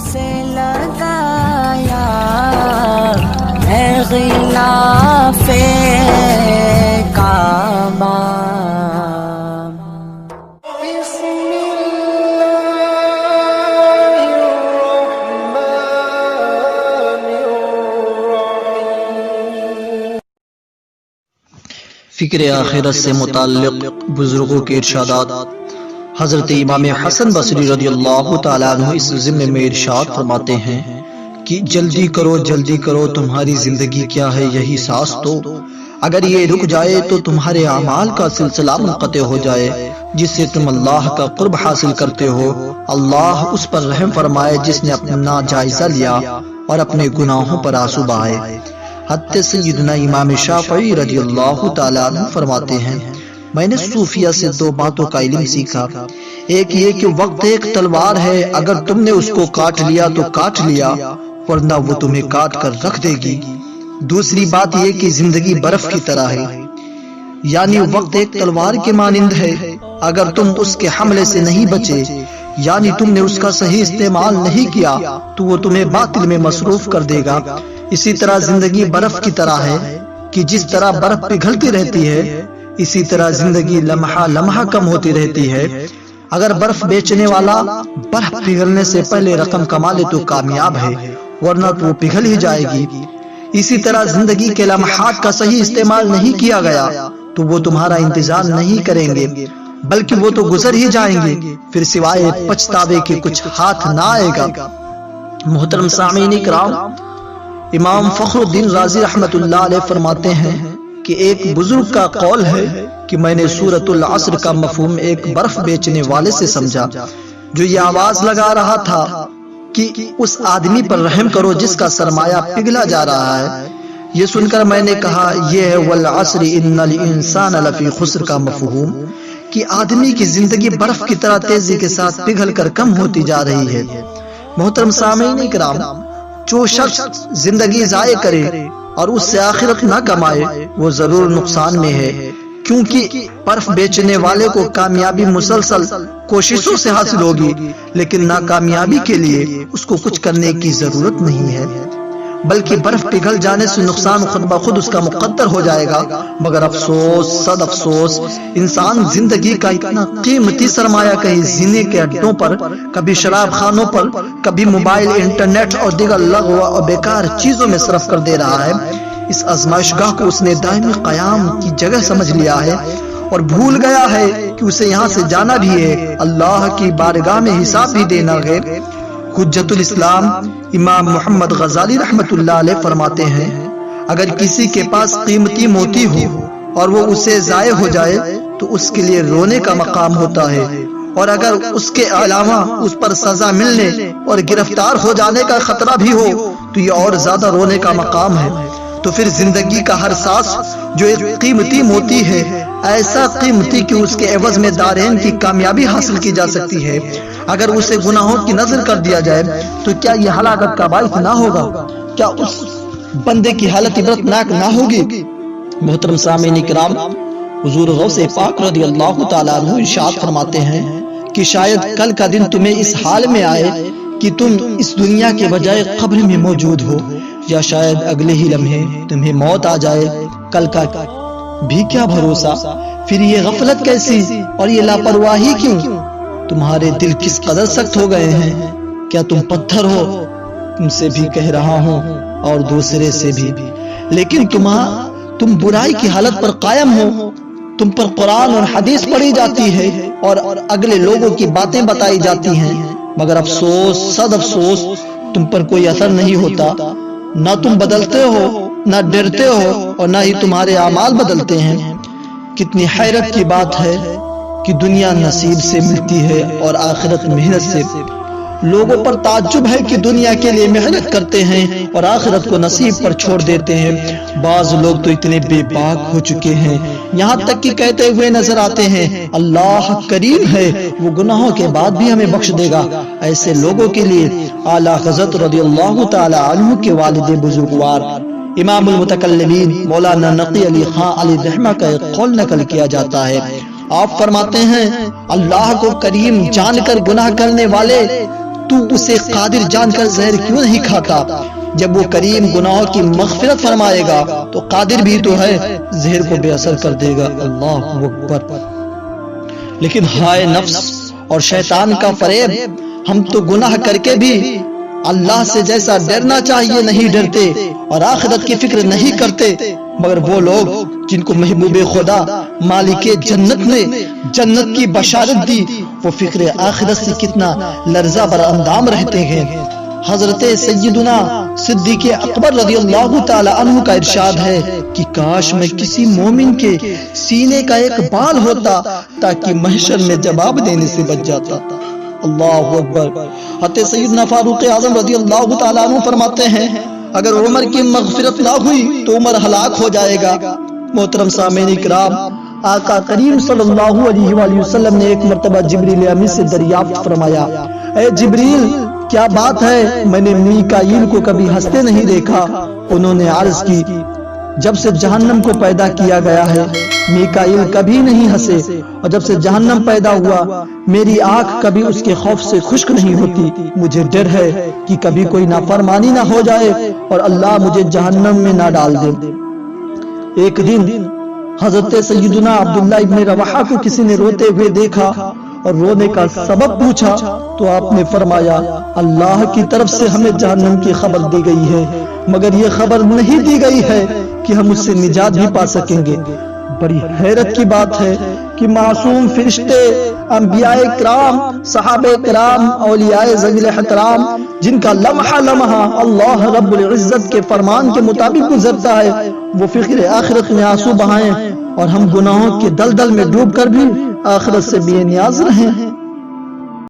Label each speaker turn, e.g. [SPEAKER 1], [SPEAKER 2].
[SPEAKER 1] سے لگایا ہے غلاف کعبہ
[SPEAKER 2] فکر آخرت سے متعلق بزرگوں کے ارشادات۔ حضرت امام حسن بصری رضی اللہ تعالیٰ عنہ اس ضمن میں ارشاد فرماتے ہیں کہ جلدی کرو تمہاری زندگی کیا ہے یہی سانس تو، اگر یہ رک جائے تو تمہارے اعمال کا سلسلہ منقطع ہو جائے جس سے تم اللہ کا قرب حاصل کرتے ہو۔ اللہ اس پر رحم فرمائے جس نے اپنا جائزہ لیا اور اپنے گناہوں پر آنسو بہائے۔ حتی سیدنا امام شافعی رضی اللہ تعالیٰ عنہ فرماتے ہیں میں نے صوفیہ سے دو باتوں کا علم سیکھا، ایک یہ کہ وقت ایک تلوار ہے، اگر تم نے اس کو کاٹ لیا تو کاٹ لیا ورنہ وہ تمہیں کاٹ کر رکھ دے گی۔ دوسری بات یہ کہ زندگی برف کی طرح ہے، یعنی وقت ایک تلوار کے مانند ہے، اگر تم اس کے حملے سے نہیں بچے یعنی تم نے اس کا صحیح استعمال نہیں کیا تو وہ تمہیں باطل میں مصروف کر دے گا۔ اسی طرح زندگی برف کی طرح ہے کہ جس طرح برف پگھلتی رہتی ہے اسی طرح زندگی لمحہ لمحہ کم ہوتی رہتی ہے۔ اگر برف بیچنے والا برف پگھلنے سے پہلے رقم کما لے تو کامیاب ہے ورنہ تو وہ پگھل ہی جائے گی۔ اسی طرح زندگی کے لمحات کا صحیح استعمال نہیں کیا گیا تو وہ تمہارا انتظار نہیں کریں گے بلکہ وہ تو گزر ہی جائیں گے، پھر سوائے پچھتاوے کے کچھ ہاتھ نہ آئے گا۔ محترم سامعین کرام، امام فخر الدین رازی رحمت اللہ علیہ فرماتے ہیں کہ ایک بزرگ کا قول ہے کہ میں نے سورۃ العصر کا مفہوم ایک برف بیچنے والے سے سمجھا جو یہ آواز لگا رہا تھا کہ اس آدمی پر رحم کرو جس کا سرمایہ پگھلا جا رہا ہے۔ یہ سن کر میں نے کہا یہ ہے والعصر ان الانسان لفی خسر کا مفہوم کہ آدمی کی زندگی برف کی طرح تیزی کے ساتھ پگھل کر کم ہوتی جا رہی ہے۔ محترم سامعین کرام، جو شخص زندگی ضائع کرے اور اس سے آخرت نہ کمائے وہ ضرور نقصان میں ہے، کیونکہ برف بیچنے والے کو کامیابی مسلسل کوششوں سے حاصل ہوگی لیکن ناکامیابی کے لیے اس کو کچھ کرنے کی ضرورت نہیں ہے، بلکہ برف پگھل جانے سے نقصان خود بخود اس کا مقدر ہو جائے گا۔ مگر افسوس صد افسوس، انسان زندگی کا اتنا قیمتی سرمایہ کہیں زینے کے اڈوں پر، کبھی شراب خانوں پر، کبھی موبائل، انٹرنیٹ اور دیگر لغو اور بیکار چیزوں میں صرف کر دے رہا ہے۔ اس آزمائش گاہ کو اس نے دائمی قیام کی جگہ سمجھ لیا ہے اور بھول گیا ہے کہ اسے یہاں سے جانا بھی ہے، اللہ کی بارگاہ میں حساب بھی دینا ہے۔ حجت الاسلام امام محمد غزالی رحمت اللہ علیہ فرماتے ہیں اگر کسی کے پاس قیمتی موتی ہو اور وہ اسے ضائع ہو جائے تو اس کے لیے رونے کا مقام ہوتا ہے، اور اگر اس کے علاوہ اس پر سزا ملنے اور گرفتار ہو جانے کا خطرہ بھی ہو تو یہ اور زیادہ رونے کا مقام ہے۔ تو پھر زندگی کا ہر سانس جو ایک قیمتی موتی ہے، ایسا قیمتی کہ اس کے عوض میں دارین کی کامیابی حاصل کی جا سکتی ہے، اگر اسے گناہوں کی نظر کر دیا جائے تو کیا یہ ہلاکت کا باعث نہ ہوگا؟ کیا اس بندے کی حالت عبرتناک نہ ہوگی؟ محترم سامعین کرام، حضور غوث پاک رضی اللہ تعالیٰ عنہ ارشاد فرماتے ہیں کہ شاید کل کا دن تمہیں اس حال میں آئے کہ تم اس دنیا کے بجائے قبر میں موجود ہو، یا شاید اگلے ہی لمحے تمہیں موت آ جائے، کل کا بھی کیا بھروسہ؟ پھر یہ غفلت کیسی اور یہ لاپرواہی کیوں؟ تمہارے دل کس قدر سخت ہو گئے ہیں؟ کیا تم پتھر ہو؟ تم سے بھی کہہ رہا ہوں اور دوسرے سے بھی، لیکن تم برائی کی حالت پر قائم ہو، تم پر قرآن اور حدیث پڑھی جاتی ہے اور اگلے لوگوں کی باتیں بتائی جاتی ہیں، مگر افسوس صد افسوس تم پر کوئی اثر نہیں ہوتا، نہ تم بدلتے ہو، نہ ڈرتے ہو اور نہ ہی تمہارے اعمال بدلتے ہیں۔ کتنی حیرت کی بات ہے کہ دنیا نصیب سے ملتی ہے اور آخرت محنت سے۔ لوگوں پر تعجب ہے کہ دنیا کے لیے محنت کرتے ہیں اور آخرت کو نصیب پر چھوڑ دیتے ہیں۔ بعض لوگ تو اتنے بے باک ہو چکے ہیں یہاں تک کہ کہتے ہوئے نظر آتے ہیں اللہ کریم ہے، وہ گناہوں کے بعد بھی ہمیں بخش دے گا۔ ایسے لوگوں کے لیے اعلیٰ حضرت رضی اللہ تعالی عنہ کے والد بزرگوار امام المتکلمین مولانا نقی علی خان علی رحمہ کا ایک قول نقل کیا جاتا ہے۔ آپ فرماتے ہیں اللہ کو کریم جان کر گناہ کرنے والے تو اسے قادر جان کر زہر کیوں نہیں کھاتا؟ جب وہ کریم گناہوں کی مغفرت فرمائے گا تو قادر بھی تو ہے زہر کو بے اثر کر دے گا۔ اللہ اکبر۔ لیکن ہائے نفس اور شیطان کا فریب، ہم تو گناہ کر کے بھی اللہ سے جیسا ڈرنا چاہیے نہیں ڈرتے اور آخرت کی فکر نہیں کرتے، مگر وہ لوگ جن کو محبوب خدا مالک جنت نے جنت کی بشارت دی، وہ فکر آخرت سے کتنا لرزہ بر اندام رہتے ہیں۔ حضرت سیدنا صدیق اکبر رضی اللہ تعالی عنہ کا ارشاد ہے کہ کاش میں کسی مومن کے سینے کا ایک بال ہوتا تاکہ محشر میں جواب دینے سے بچ جاتا۔ اللہ اکبر۔ حضرت سیدنا فاروق اعظم رضی اللہ تعالی عنہ فرماتے ہیں اگر عمر کی مغفرت نہ ہوئی تو عمر ہلاک ہو جائے گا۔ محترم سامعین کرام، آقا کریم صلی اللہ علیہ وآلہ وسلم نے ایک مرتبہ جبریل امین سے دریافت فرمایا، اے جبریل کیا بات ہے، میں نے میکائیل کو کبھی ہنستے نہیں دیکھا۔ انہوں نے عرض کی جب سے جہنم کو پیدا کیا گیا ہے میکائیل کبھی نہیں ہنسے، اور جب سے جہنم پیدا ہوا میری آنکھ کبھی اس کے خوف سے خشک نہیں ہوتی۔ مجھے ڈر ہے کہ کبھی کوئی نافرمانی نہ ہو جائے اور اللہ مجھے جہنم میں نہ ڈال دے۔ ایک دن حضرت سیدنا عبداللہ ابن رواحہ کو کسی نے روتے ہوئے دیکھا اور رونے کا سبب پوچھا تو آپ نے فرمایا اللہ کی طرف سے ہمیں جہنم کی خبر دی گئی ہے، مگر یہ خبر نہیں دی گئی ہے کہ ہم اس سے نجات بھی پا سکیں گے۔ بڑی حیرت کی بات ہے کہ معصوم فرشتے، انبیاء کرام، صحابہ کرام، اولیاء ذوی الاحترام جن کا لمحہ لمحہ اللہ رب العزت کے فرمان کے مطابق گزرتا ہے، وہ فکر آخرت میں آنسو بہائیں اور ہم گناہوں کے دلدل میں ڈوب کر بھی آخرت سے بے نیاز رہیں۔